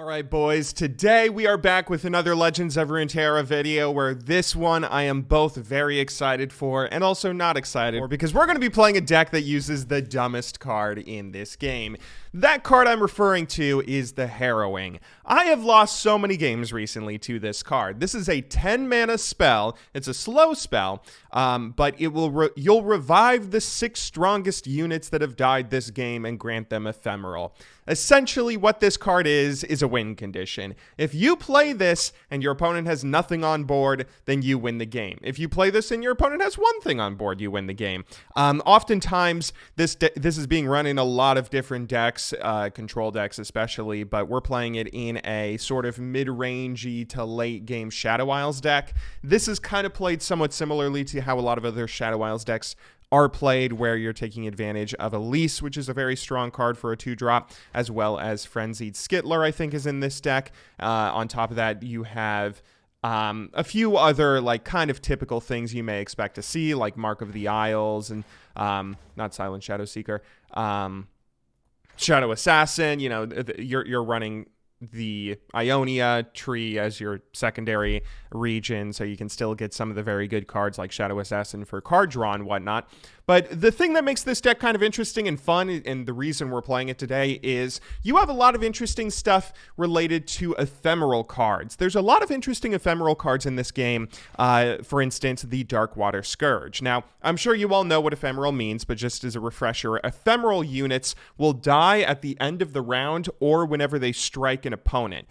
Alright boys, today we are back with another Legends of Runeterra video where this one I am both very excited for and also not excited for because we're going to be playing a deck that uses the dumbest card in this game. That card I'm referring to is the Harrowing. I have lost so many games recently to this card. This is a 10 mana spell. It's a slow spell, but it will you'll revive the 6 strongest units that have died this game and grant them Ephemeral. Essentially what this card is a win condition. If you play this and your opponent has nothing on board, then you win the game. If you play this and your opponent has one thing on board, you win the game. Oftentimes this is being run in a lot of different decks, control decks especially, but we're playing it in a sort of mid-rangey to late game Shadow Isles deck. This is kind of played somewhat similarly to how a lot of other Shadow Isles decks are played, where you're taking advantage of Elise, which is a very strong card for a 2-drop, as well as Frenzied Skittler, I think, is in this deck. On top of that, you have a few other like kind of typical things you may expect to see, like Mark of the Isles and not Silent Shadow Seeker, Shadow Assassin. You know, you're running the Ionia tree as your secondary region, so you can still get some of the very good cards like Shadow Assassin for card draw and whatnot. But the thing that makes this deck kind of interesting and fun, and the reason we're playing it today, is you have a lot of interesting stuff related to ephemeral cards. There's a lot of interesting ephemeral cards in this game. For instance, the Darkwater Scourge. Now, I'm sure you all know what ephemeral means, but just as a refresher, ephemeral units will die at the end of the round or whenever they strike an opponent.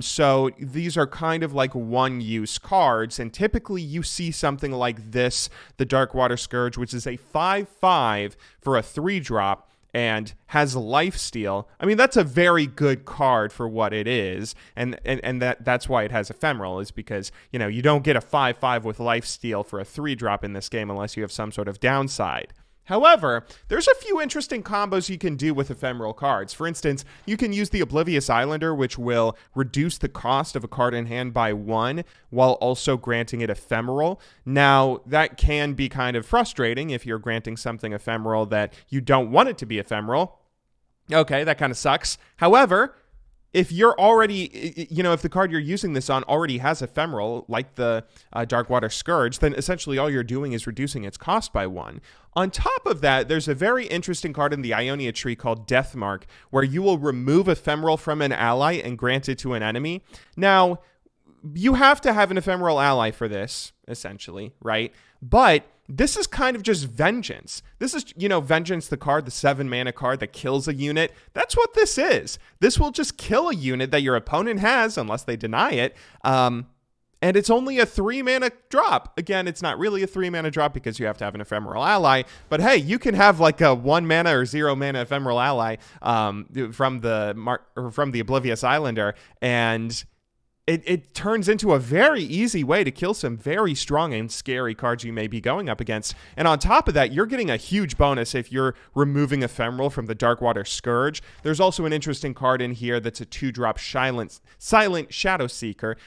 So these are kind of like one-use cards, and typically you see something like this, the Darkwater Scourge, which is a 5/5 for a 3-drop and has lifesteal. I mean, that's a very good card for what it is, and that's why it has ephemeral, is because, you know, you don't get a 5/5 with lifesteal for a 3-drop in this game unless you have some sort of downside. However, there's a few interesting combos you can do with ephemeral cards. For instance, you can use the Oblivious Islander, which will reduce the cost of a card in hand by 1 while also granting it ephemeral. Now, that can be kind of frustrating if you're granting something ephemeral that you don't want it to be ephemeral. Okay, that kind of sucks. However, if you're already, you know, if the card you're using this on already has ephemeral, like the Darkwater Scourge, then essentially all you're doing is reducing its cost by 1. On top of that, there's a very interesting card in the Ionia tree called Deathmark, where you will remove ephemeral from an ally and grant it to an enemy. Now, you have to have an ephemeral ally for this, essentially, right? But this is kind of just Vengeance. This is, you know, Vengeance, the card, the 7-mana card that kills a unit. That's what this is. This will just kill a unit that your opponent has, unless they deny it. And it's only a 3-mana drop. Again, it's not really a 3-mana drop because you have to have an ephemeral ally. But hey, you can have like a 1-mana or 0-mana ephemeral ally from the Oblivious Islander, and it turns into a very easy way to kill some very strong and scary cards you may be going up against. And on top of that, you're getting a huge bonus if you're removing ephemeral from the Darkwater Scourge. There's also an interesting card in here that's a 2-drop Silent Shadow Seeker.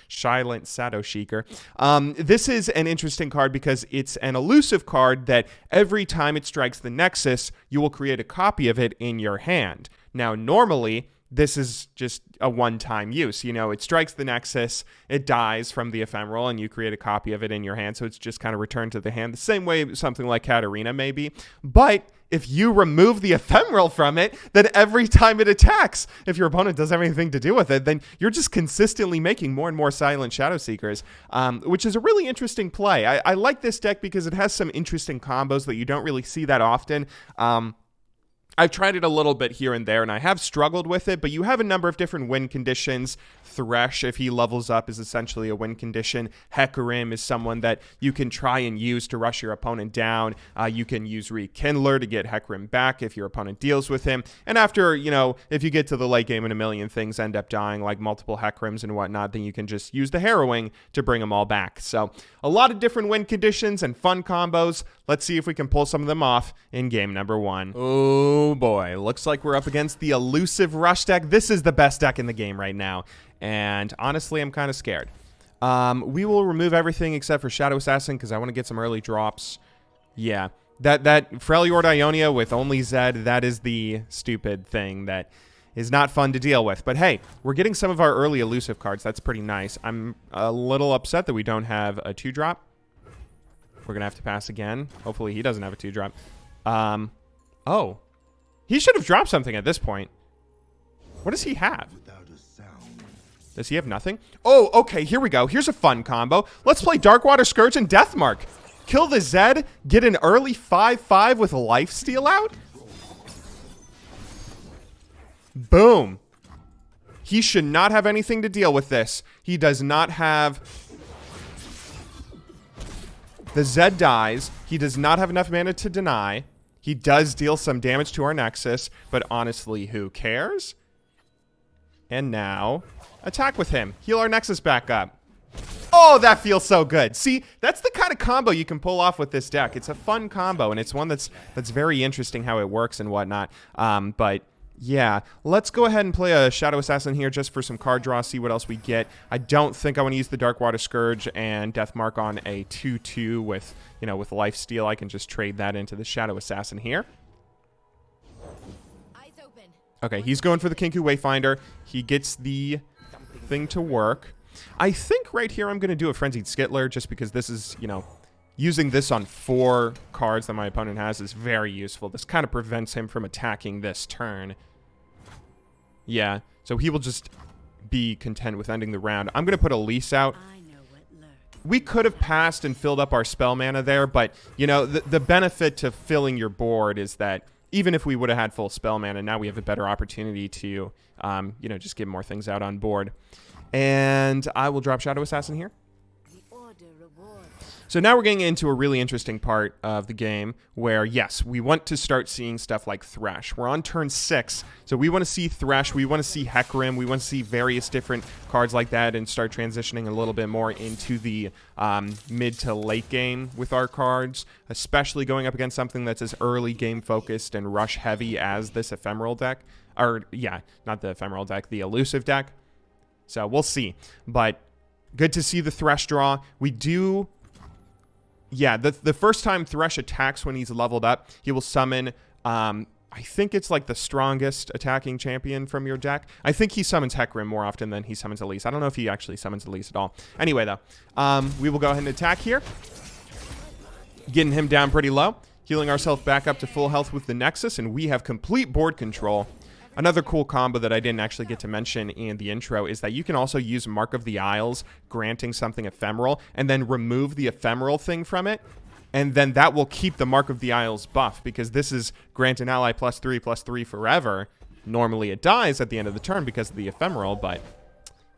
This is an interesting card because it's an elusive card that every time it strikes the Nexus, you will create a copy of it in your hand. Now, normally, this is just a one-time use. You know, it strikes the Nexus, it dies from the ephemeral, and you create a copy of it in your hand, so it's just kind of returned to the hand, the same way something like Katarina may be. But if you remove the ephemeral from it, then every time it attacks, if your opponent doesn't have anything to do with it, then you're just consistently making more and more Silent Shadow Seekers, which is a really interesting play. I like this deck because it has some interesting combos that you don't really see that often. I've tried it a little bit here and there, and I have struggled with it, but you have a number of different win conditions. Thresh, if he levels up, is essentially a win condition. Hecarim is someone that you can try and use to rush your opponent down. You can use Rekindler to get Hecarim back if your opponent deals with him. And after, you know, if you get to the late game and a million things end up dying, like multiple Hecarims and whatnot, then you can just use the Harrowing to bring them all back. So a lot of different win conditions and fun combos. Let's see if we can pull some of them off in game number 1. Oh boy, looks like we're up against the elusive Rush deck. This is the best deck in the game right now, and honestly, I'm kind of scared. We will remove everything except for Shadow Assassin because I want to get some early drops. Yeah, that Freljord Ionia with only Zed, that is the stupid thing that is not fun to deal with. But hey, we're getting some of our early elusive cards. That's pretty nice. I'm a little upset that we don't have a 2-drop. We're going to have to pass again. Hopefully he doesn't have a 2-drop. Oh. He should have dropped something at this point. What does he have? Does he have nothing? Oh, okay, here we go. Here's a fun combo. Let's play Darkwater Scourge and Deathmark. Kill the Zed, get an early 5/5 with a lifesteal out. Boom. He should not have anything to deal with this. He does not have... The Zed dies. He does not have enough mana to deny. He does deal some damage to our Nexus, but honestly, who cares? And now, attack with him. Heal our Nexus back up. Oh, that feels so good. See, that's the kind of combo you can pull off with this deck. It's a fun combo, and it's one that's very interesting how it works and whatnot. But yeah, let's go ahead and play a Shadow Assassin here just for some card draw, see what else we get. I don't think I want to use the Darkwater Scourge and Deathmark on a 2/2 with, you know, with lifesteal. I can just trade that into the Shadow Assassin here. Okay, he's going for the Kinku Wayfinder. He gets the thing to work. I think right here I'm going to do a Frenzied Skittler just because this is, you know, using this on 4 cards that my opponent has is very useful. This kind of prevents him from attacking this turn. Yeah, so he will just be content with ending the round. I'm going to put Elise out. We could have passed and filled up our spell mana there, but, you know, the benefit to filling your board is that even if we would have had full spell mana, now we have a better opportunity to, you know, just get more things out on board. And I will drop Shadow Assassin here. So now we're getting into a really interesting part of the game where, yes, we want to start seeing stuff like Thresh. We're on turn 6, so we want to see Thresh, we want to see Hecarim, we want to see various different cards like that and start transitioning a little bit more into the mid to late game with our cards, especially going up against something that's as early game focused and rush heavy as this Ephemeral deck. Or, yeah, not the Ephemeral deck, the Elusive deck. So we'll see. But good to see the Thresh draw. We do... Yeah, the first time Thresh attacks when he's leveled up, he will summon, I think it's like the strongest attacking champion from your deck. I think he summons Hecarim more often than he summons Elise. I don't know if he actually summons Elise at all. Anyway, though, we will go ahead and attack here. Getting him down pretty low. Healing ourselves back up to full health with the Nexus, and we have complete board control. Another cool combo that I didn't actually get to mention in the intro is that you can also use Mark of the Isles, granting something ephemeral, and then remove the ephemeral thing from it. And then that will keep the Mark of the Isles buff, because this is grant an ally +3/+3 forever. Normally it dies at the end of the turn because of the ephemeral, but...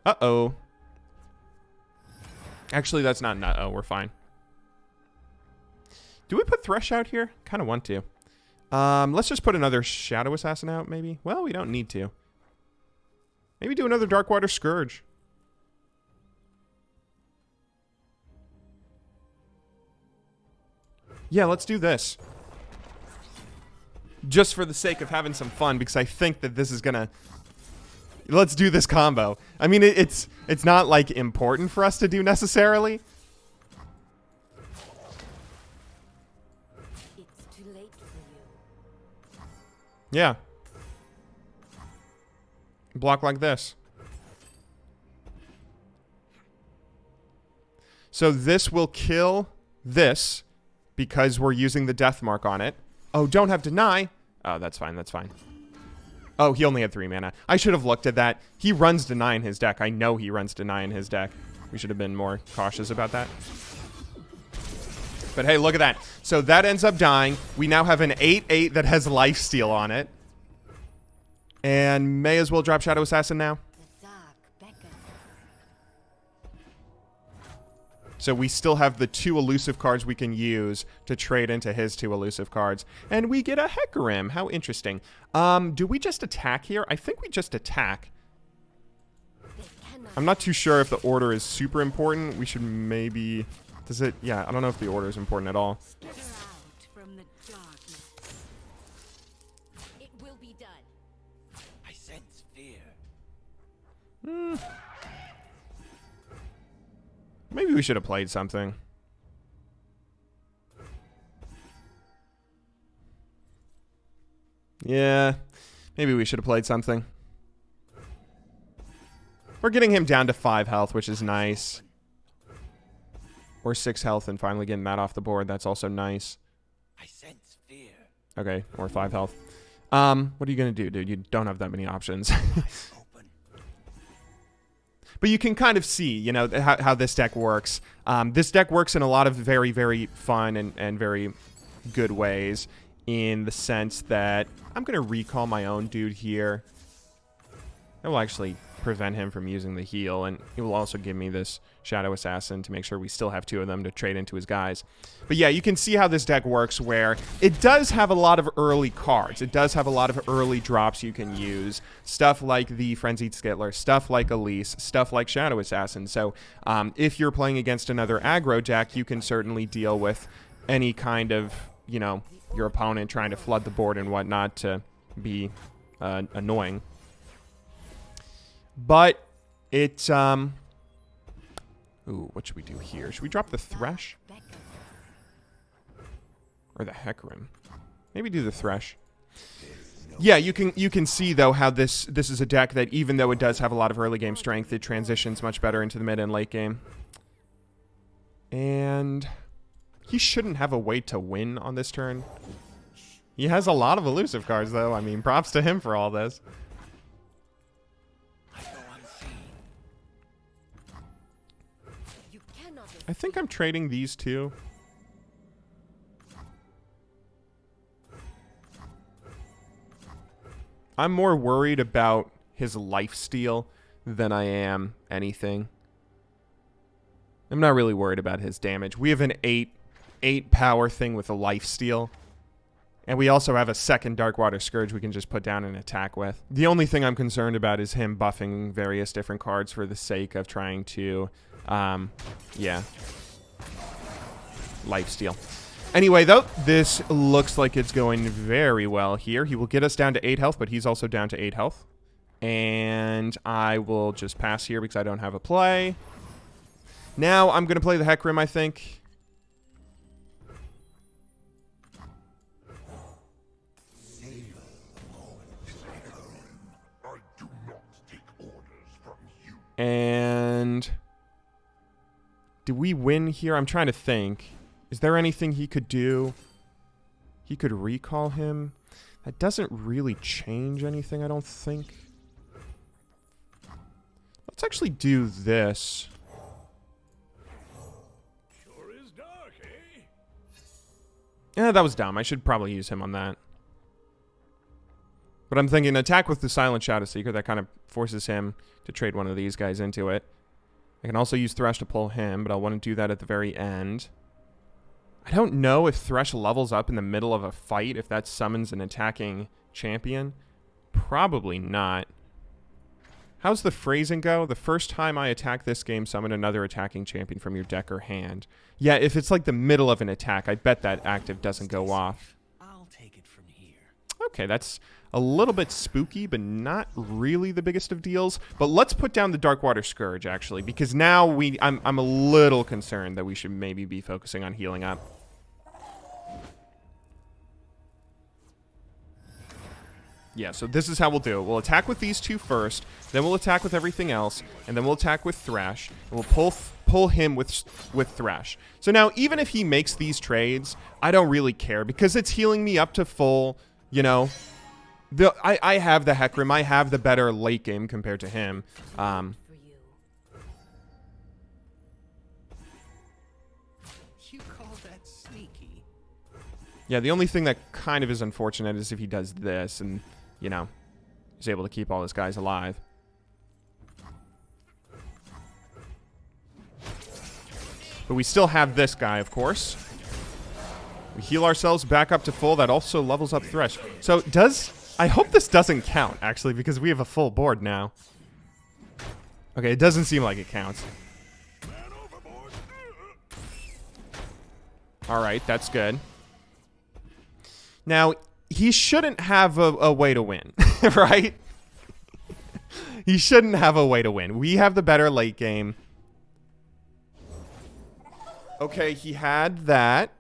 Uh-oh. Actually, that's not an uh-oh. We're fine. Do we put Thresh out here? Kind of want to. Let's just put another Shadow Assassin out, maybe. Well, we don't need to. Maybe do another Darkwater Scourge. Yeah, let's do this. Just for the sake of having some fun, because I think that this is gonna... Let's do this combo. I mean, it's not, like, important for us to do necessarily. Yeah. Block like this. So this will kill this because we're using the death mark on it. Oh, don't have deny. Oh, that's fine. That's fine. Oh, he only had 3 mana. I should have looked at that. He runs deny in his deck. I know he runs deny in his deck. We should have been more cautious about that. But hey, look at that. So that ends up dying. We now have an 8/8 that has lifesteal on it. And may as well drop Shadow Assassin now. So we still have the 2 elusive cards we can use to trade into his 2 elusive cards. And we get a Hecarim. How interesting. Do we just attack here? I think we just attack. I'm not too sure if the order is super important. We should maybe... Does it? Yeah, I don't know if the order is important at all. It will be done. I sense fear. Maybe we should have played something. Yeah, maybe we should have played something. We're getting him down to 5 health, which is nice. Or 6 health and finally getting that off the board. That's also nice. I sense fear. Okay, or 5 health. What are you going to do, dude? You don't have that many options. But you can kind of see, you know, how this deck works. This deck works in a lot of very, very fun and very good ways, in the sense that I'm going to recall my own dude here. That will actually prevent him from using the heal, and he will also give me this Shadow Assassin to make sure we still have 2 of them to trade into his guys. But yeah, you can see how this deck works, where it does have a lot of early cards. It does have a lot of early drops you can use. Stuff like the Frenzied Skittler, stuff like Elise, stuff like Shadow Assassin. So if you're playing against another aggro deck, you can certainly deal with any kind of, you know, your opponent trying to flood the board and whatnot to be annoying. But it's, ooh, what should we do here? Should we drop the Thresh? Or the Hecarim? Maybe do the Thresh. Yeah, you can see, though, how this is a deck that, even though it does have a lot of early game strength, it transitions much better into the mid and late game. And he shouldn't have a way to win on this turn. He has a lot of elusive cards, though. I mean, props to him for all this. I think I'm trading these 2. I'm more worried about his lifesteal than I am anything. I'm not really worried about his damage. We have an 8 power thing with a lifesteal. And we also have a second Darkwater Scourge we can just put down and attack with. The only thing I'm concerned about is him buffing various different cards for the sake of trying to, yeah, lifesteal. Anyway, though, this looks like it's going very well here. He will get us down to 8 health, but he's also down to 8 health. And I will just pass here because I don't have a play. Now I'm going to play the Hecarim, I think. And do we win here? I'm trying to think. Is there anything he could do? He could recall him. That doesn't really change anything, I don't think. Let's actually do this. Sure is dark, eh? Yeah, that was dumb. I should probably use him on that. But I'm thinking attack with the Silent Shadow Seeker. That kind of forces him to trade one of these guys into it. I can also use Thresh to pull him, but I'll want to do that at the very end. I don't know if Thresh levels up in the middle of a fight, if that summons an attacking champion. Probably not. How's the phrasing go? The first time I attack this game, summon another attacking champion from your deck or hand. Yeah, if it's like the middle of an attack, I bet that active doesn't go off. I'll take it from here. Okay, that's a little bit spooky, but not really the biggest of deals. But let's put down the Darkwater Scourge, actually, because now I'm a little concerned that we should maybe be focusing on healing up. Yeah, so this is how we'll do it. We'll attack with these 2 first, then we'll attack with everything else, and then we'll attack with Thresh, and we'll pull him with Thresh. So now, even if he makes these trades, I don't really care, because it's healing me up to full, you know. I have the Hecarim. I have the better late game compared to him. For You call that sneaky? Yeah, the only thing that kind of is unfortunate is if he does this and, you know, he's able to keep all his guys alive. But we still have this guy, of course. We heal ourselves back up to full. That also levels up Thresh. So I hope this doesn't count, actually, because we have a full board now. Okay, it doesn't seem like it counts. Alright, that's good. Now, he shouldn't have a way to win, right? He shouldn't have a way to win. We have the better late game. Okay, he had that.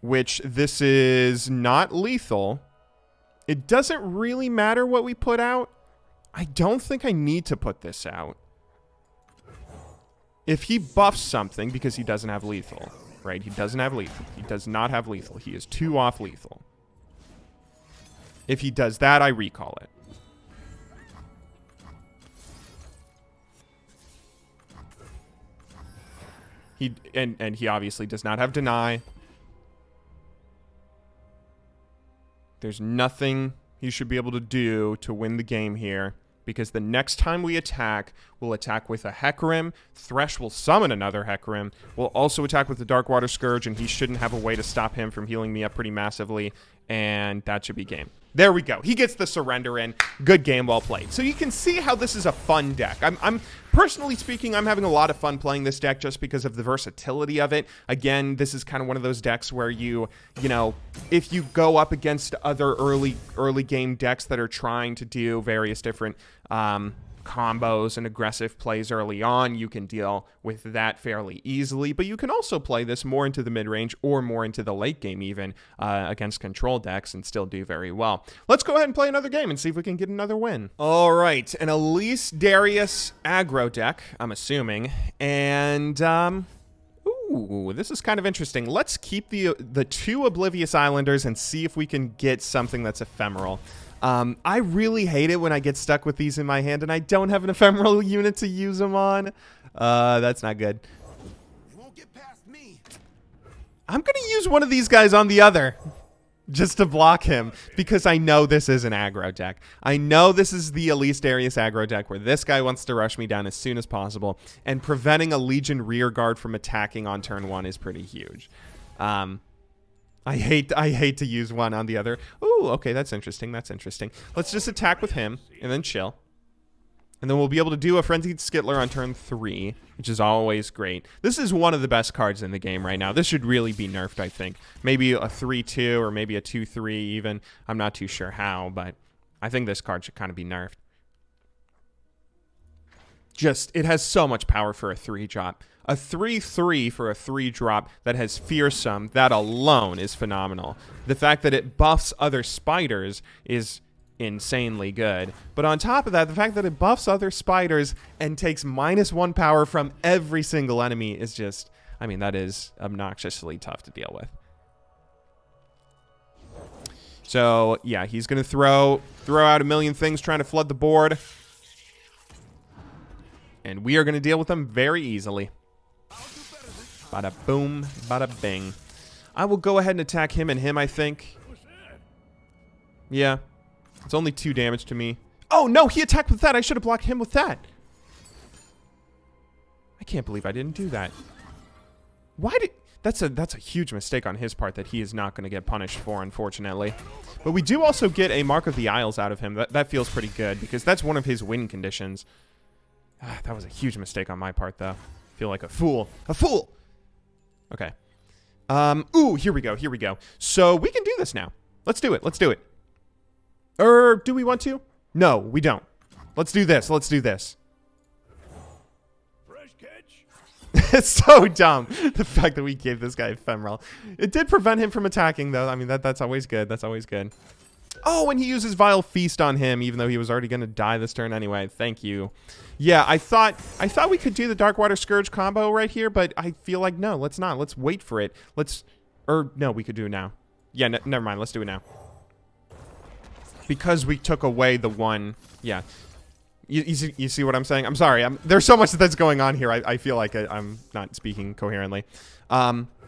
Which, this is not lethal. It doesn't really matter what we put out, I don't think I need to put this out. If he buffs something, because he doesn't have lethal, right? He doesn't have lethal. He does not have lethal. He is 2 off lethal. If he does that, I recall it. And he obviously does not have deny. There's nothing he should be able to do to win the game here, because the next time we attack, we'll attack with a Hecarim. Thresh will summon another Hecarim. We'll also attack with the Darkwater Scourge, and he shouldn't have a way to stop him from healing me up pretty massively, and that should be game. There we go. He gets the surrender in. Good game, well played. So you can see how this is a fun deck. I'm personally speaking, I'm having a lot of fun playing this deck just because of the versatility of it. Again, this is kind of one of those decks where you know, if you go up against other early game decks that are trying to do various different combos and aggressive plays early on, you can deal with that fairly easily, but you can also play this more into the mid-range or more into the late game even against control decks and still do very well. Let's go ahead and play another game and see if we can get another win. All right, an Elise Darius aggro deck, I'm assuming, and ooh, this is kind of interesting. Let's keep the 2 Oblivious Islanders and see if we can get something that's ephemeral. I really hate it when I get stuck with these in my hand and I don't have an ephemeral unit to use them on. That's not good. You won't get past me. I'm going to use one of these guys on the other just to block him because I know this is an aggro deck. I know this is the Elise Darius aggro deck where this guy wants to rush me down as soon as possible, and preventing a Legion rear guard from attacking on turn 1 is pretty huge. I hate to use one on the other. Ooh, okay, that's interesting. That's interesting. Let's just attack with him and then chill. And then we'll be able to do a Frenzied Skittler on turn 3, which is always great. This is one of the best cards in the game right now. This should really be nerfed, I think. Maybe a 3-2 or maybe a 2-3 even. I'm not too sure how, but I think this card should kind of be nerfed. Just, it has so much power for a 3-drop. A 3-3 for a 3-drop that has Fearsome, that alone is phenomenal. The fact that it buffs other spiders is insanely good. But on top of that, the fact that it buffs other spiders and takes -1 power from every single enemy is just, I mean, that is obnoxiously tough to deal with. So, yeah, he's going to throw out a million things trying to flood the board. And we are going to deal with them very easily. Bada boom, bada bing. I will go ahead and attack him and him, I think. Yeah. It's only 2 damage to me. Oh, no, he attacked with that. I should have blocked him with that. I can't believe I didn't do that. Why did... That's a huge mistake on his part that he is not going to get punished for, unfortunately. But we do also get a Mark of the Isles out of him. That feels pretty good, because that's one of his win conditions. That was a huge mistake on my part, though. I feel like a fool. A fool! Okay. Ooh, here we go. Here we go. So we can do this now. Let's do it. Let's do it. Do we want to? No, we don't. Let's do this. Let's do this. Fresh catch. It's so dumb, the fact that we gave this guy ephemeral. It did prevent him from attacking, though. I mean, that's always good. That's always good. Oh, and he uses Vile Feast on him, even though he was already going to die this turn anyway. Thank you. Yeah, I thought we could do the Darkwater Scourge combo right here, but I feel like, no, let's not. Let's wait for it. No, we could do it now. Yeah, never mind. Let's do it now. Because we took away the one, yeah. You see what I'm saying? I'm sorry. There's so much that's going on here. I feel like I'm not speaking coherently.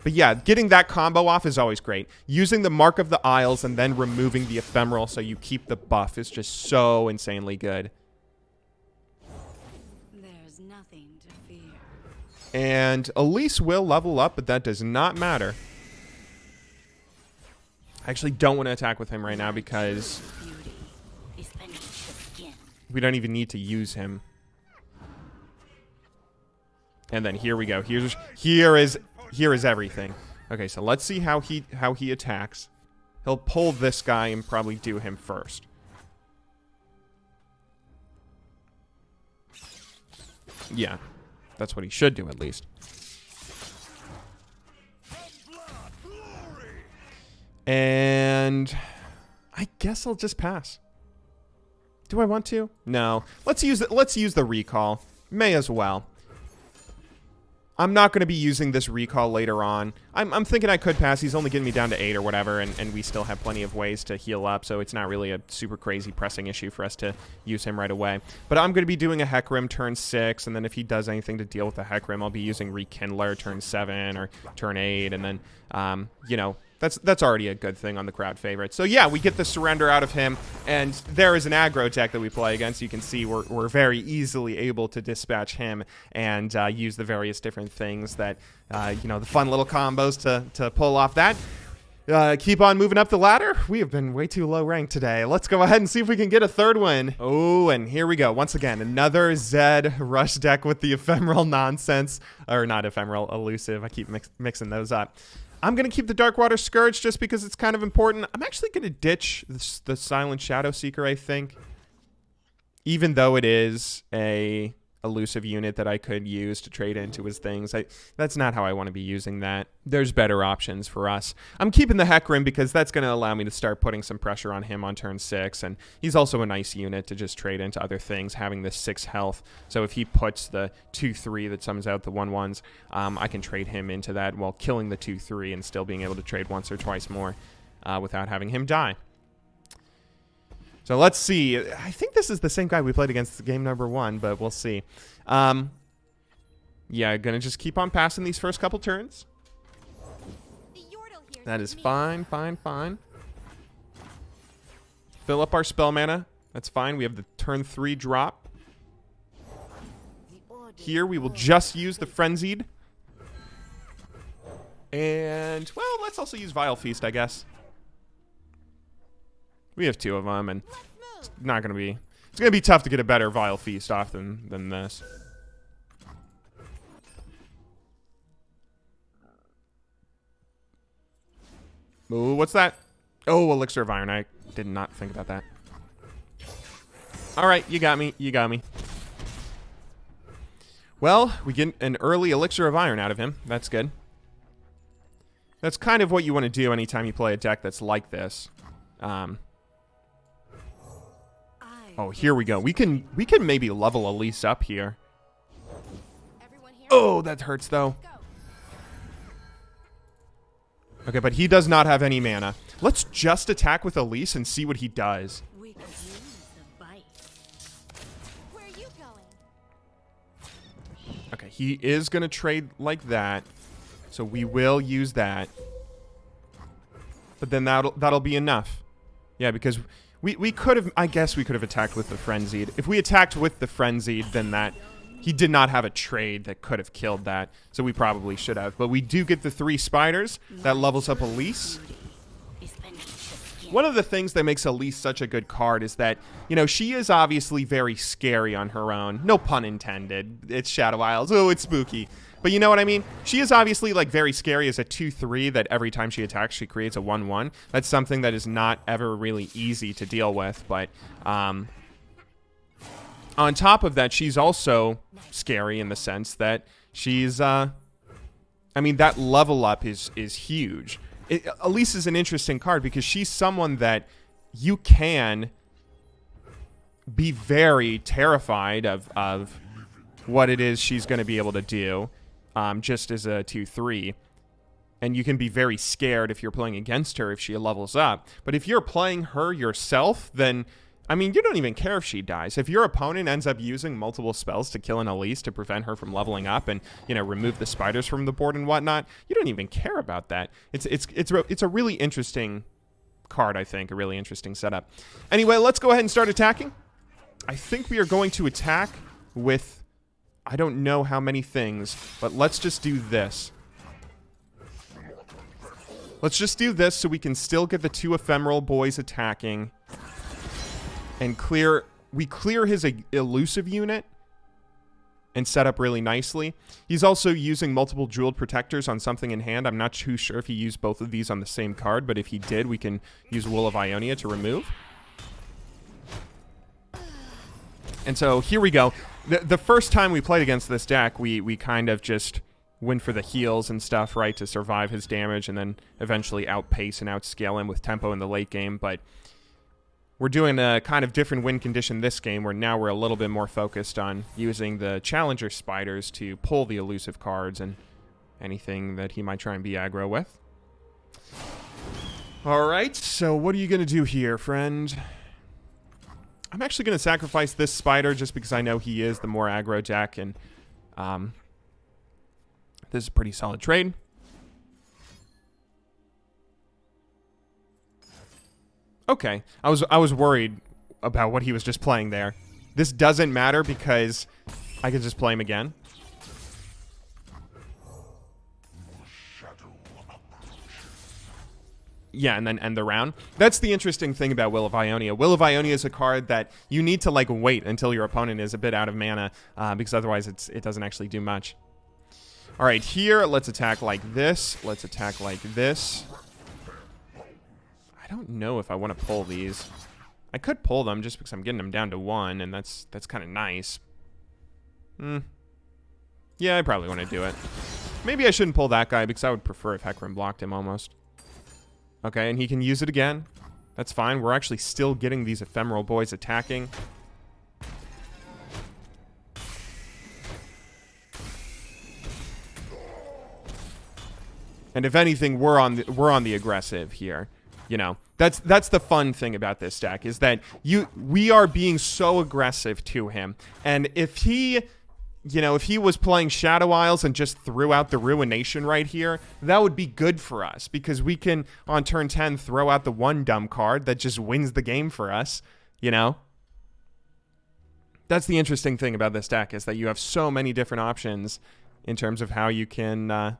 But yeah, getting that combo off is always great. Using the Mark of the Isles and then removing the ephemeral so you keep the buff is just so insanely good. There's nothing to fear. And Elise will level up, but that does not matter. I actually don't want to attack with him right now because Beauty is beneath the skin. we don't even need to use him. And then here we go. Here is everything. Okay, so let's see how he attacks. He'll pull this guy and probably do him first. Yeah, that's what he should do at least. And I guess I'll just pass. Do I want to? No. Let's use the recall. May as well. I'm not going to be using this recall later on. I'm thinking I could pass. He's only getting me down to 8 or whatever, and we still have plenty of ways to heal up, so it's not really a super crazy pressing issue for us to use him right away. But I'm going to be doing a Hecarim turn 6, and then if he does anything to deal with the Hecarim, I'll be using Rekindler turn 7 or turn 8, and then, you know, that's already a good thing on the crowd favorite. So yeah, we get the surrender out of him, and there is an aggro deck that we play against. You can see we're very easily able to dispatch him and use the various different things that, you know, the fun little combos to pull off that. Keep on moving up the ladder. We have been way too low ranked today. Let's go ahead and see if we can get a third win. Oh, and here we go. Once again, another Zed rush deck with the ephemeral nonsense. Or not ephemeral, elusive. I keep mixing those up. I'm going to keep the Darkwater Scourge just because it's kind of important. I'm actually going to ditch the Silent Shadow Seeker, I think. Even though it is a elusive unit that I could use to trade into his things. That's not how I want to be using that. There's better options for us. I'm keeping the Hecarim because that's going to allow me to start putting some pressure on him on turn 6, and he's also a nice unit to just trade into other things, having this 6 health. So if he puts the 2-3 that summons out the 1/1s, I can trade him into that while killing the 2-3 and still being able to trade once or twice more without having him die. So let's see. I think this is the same guy we played against game number 1, but we'll see. Yeah, gonna just keep on passing these first couple turns. That is fine, fine, fine. Fill up our spell mana. That's fine. We have the turn 3 drop. Here we will just use the Frenzied. And, well, let's also use Vile Feast, I guess. We have 2 of them, and it's not going to be... It's going to be tough to get a better Vile Feast off than this. Ooh, what's that? Oh, Elixir of Iron. I did not think about that. All right, you got me. You got me. Well, we get an early Elixir of Iron out of him. That's good. That's kind of what you want to do anytime you play a deck that's like this. Oh, here we go. We can maybe level Elise up here. Oh, that hurts though. Okay, but he does not have any mana. Let's just attack with Elise and see what he does. We could use a bite. Where are you going? Okay, he is going to trade like that. So we will use that. But then that'll be enough. Yeah, because we could have, I guess we could have attacked with the Frenzied. If we attacked with the Frenzied, then that, he did not have a trade that could have killed that. So we probably should have. But we do get the 3 spiders. That levels up Elise. One of the things that makes Elise such a good card is that, you know, she is obviously very scary on her own. No pun intended. It's Shadow Isles. Oh, it's spooky. But you know what I mean? She is obviously, like, very scary as a 2-3 that every time she attacks, she creates a 1-1. That's something that is not ever really easy to deal with. But on top of that, she's also scary in the sense that she's, I mean, that level up is huge. Elise is an interesting card because she's someone that you can be very terrified of what it is she's going to be able to do. Just as a 2-3, and you can be very scared if you're playing against her if she levels up. But if you're playing her yourself, then, I mean, you don't even care if she dies. If your opponent ends up using multiple spells to kill an Elise to prevent her from leveling up and, you know, remove the spiders from the board and whatnot, you don't even care about that. It's a really interesting card, I think, a really interesting setup. Anyway, let's go ahead and start attacking. I think we are going to attack with... I don't know how many things, but let's just do this. Let's just do this so we can still get the 2 ephemeral boys attacking. And we clear his elusive unit and set up really nicely. He's also using multiple jeweled protectors on something in hand. I'm not too sure if he used both of these on the same card, but if he did, we can use Wool of Ionia to remove. And so here we go. The first time we played against this deck, we kind of just went for the heals and stuff, right, to survive his damage and then eventually outpace and outscale him with tempo in the late game. But we're doing a kind of different win condition this game, where now we're a little bit more focused on using the challenger spiders to pull the elusive cards and anything that he might try and be aggro with. All right, so what are you going to do here, friend? I'm actually going to sacrifice this spider just because I know he is the more aggro deck, and this is a pretty solid trade. Okay, I was worried about what he was just playing there. This doesn't matter because I can just play him again. Yeah, and then end the round. That's the interesting thing about Will of Ionia. Will of Ionia is a card that you need to, like, wait until your opponent is a bit out of mana, because otherwise it doesn't actually do much. All right, here, let's attack like this. Let's attack like this. I don't know if I want to pull these. I could pull them just because I'm getting them down to 1, and that's kind of nice. Yeah, I probably want to do it. Maybe I shouldn't pull that guy because I would prefer if Hecarim blocked him almost. Okay, and he can use it again. That's fine. We're actually still getting these ephemeral boys attacking. And if anything, we're on the aggressive here. You know, that's the fun thing about this deck, is that we are being so aggressive to him. And if he, you know, if he was playing Shadow Isles and just threw out the Ruination right here, that would be good for us, because we can, on turn 10, throw out the one dumb card that just wins the game for us, you know? That's the interesting thing about this deck, is that you have so many different options in terms of how you can, or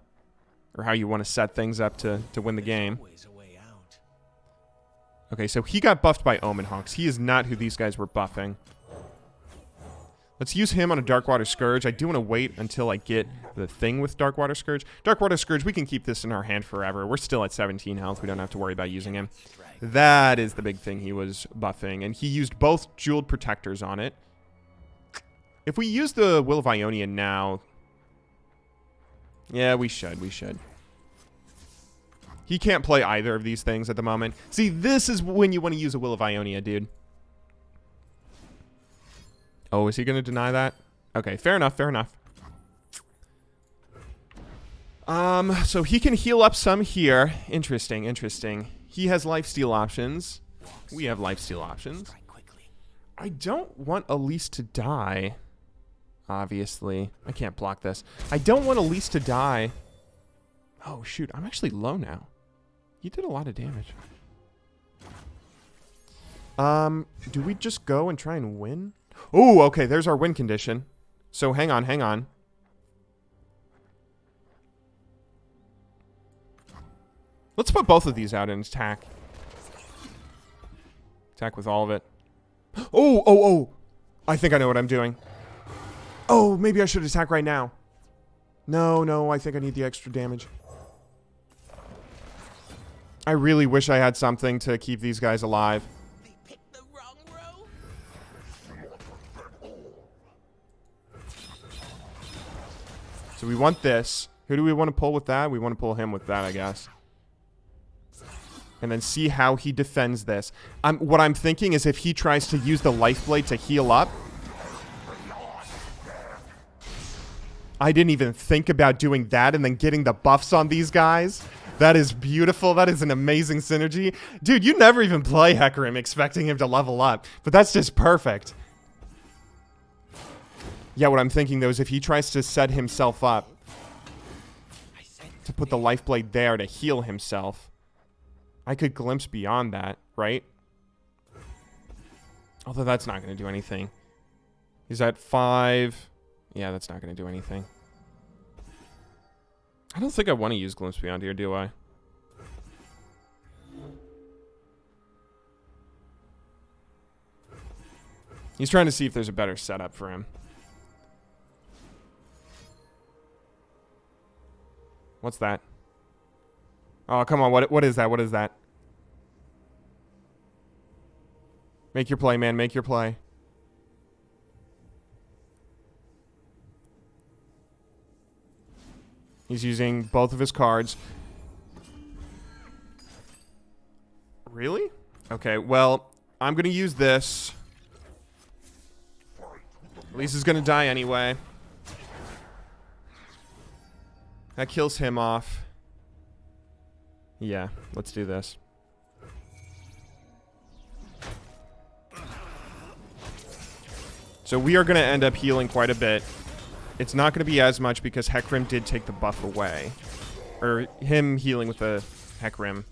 how you want to set things up to win the game. Okay, so he got buffed by Omen Hawks. He is not who these guys were buffing. Let's use him on a Darkwater Scourge. I do want to wait until I get the thing with Darkwater Scourge. Darkwater Scourge, we can keep this in our hand forever. We're still at 17 health. We don't have to worry about using him. That is the big thing he was buffing. And he used both Jeweled Protectors on it. If we use the Will of Ionia now... Yeah, we should. He can't play either of these things at the moment. See, this is when you want to use a Will of Ionia, dude. Oh, is he going to deny that? Okay, fair enough. So he can heal up some here. Interesting. He has lifesteal options. We have lifesteal options. I don't want Elise to die. Obviously. I can't block this. I don't want Elise to die. Oh, shoot. I'm actually low now. You did a lot of damage. Do we just go and try and win? Oh, okay, there's our win condition. So hang on. Let's put both of these out and attack. Attack with all of it. Oh. I think I know what I'm doing. Oh, maybe I should attack right now. No, I think I need the extra damage. I really wish I had something to keep these guys alive. They picked the wrong row. So we want this. Who do we want to pull with that? We want to pull him with that, I guess. And then see how he defends this. What I'm thinking is if he tries to use the Lifeblade to heal up. I didn't even think about doing that and then getting the buffs on these guys. That is beautiful. That is an amazing synergy. Dude, you never even play Hecarim expecting him to level up. But that's just perfect. Yeah, what I'm thinking, though, is if he tries to set himself up to put the Lifeblade there to heal himself, I could glimpse beyond that, right? Although that's not going to do anything. He's at 5. Yeah, that's not going to do anything. I don't think I want to use Glimpse Beyond here, do I? He's trying to see if there's a better setup for him. What's that? Oh, come on. What is that? What is that? Make your play, man. Make your play. He's using both of his cards. Really? Okay, well, I'm going to use this. Lisa's going to die anyway. That kills him off. Yeah, let's do this. So we are going to end up healing quite a bit. It's not going to be as much because Hecarim did take the buff away. Or him healing with the Hecarim.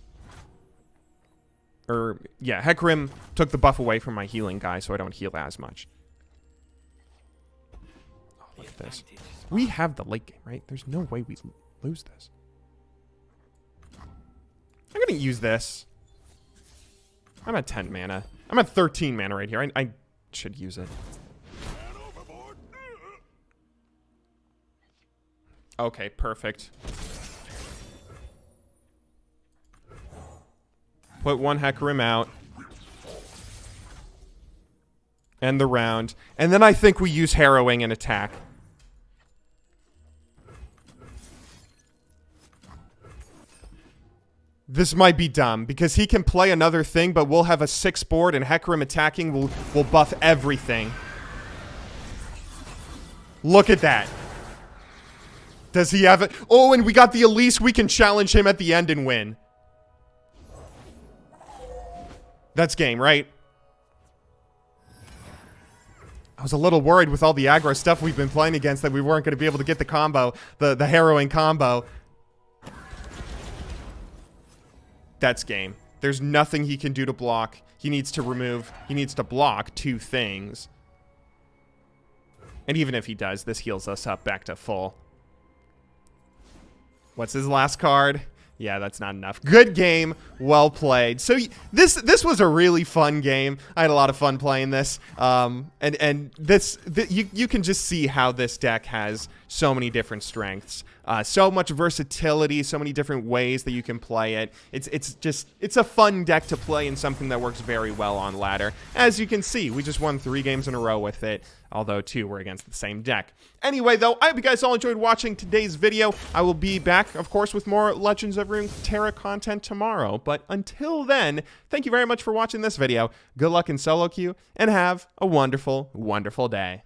Or, yeah, Hecarim took the buff away from my healing guy, so I don't heal as much. Oh, look at this. We have the late game, right? There's no way we lose this. I'm going to use this. I'm at 10 mana. I'm at 13 mana right here. I should use it. Okay, perfect. Put one Hecarim out. End the round. And then I think we use Harrowing and attack. This might be dumb, because he can play another thing, but we'll have a 6 board, and Hecarim attacking will buff everything. Look at that. Does he have it? Oh, and we got the Elise. We can challenge him at the end and win. That's game, right? I was a little worried with all the aggro stuff we've been playing against that we weren't going to be able to get the combo, the harrowing combo. That's game. There's nothing he can do to block. He needs to block 2 things. And even if he does, this heals us up back to full. What's his last card? Yeah, that's not enough. Good game. Well played. So this was a really fun game. I had a lot of fun playing this. And you can just see how this deck has so many different strengths. So much versatility, so many different ways that you can play it. It's a fun deck to play and something that works very well on ladder. As you can see, we just won 3 games in a row with it, although 2 were against the same deck. Anyway, though, I hope you guys all enjoyed watching today's video. I will be back, of course, with more Legends of Runeterra content tomorrow. But until then, thank you very much for watching this video. Good luck in solo queue, and have a wonderful, wonderful day.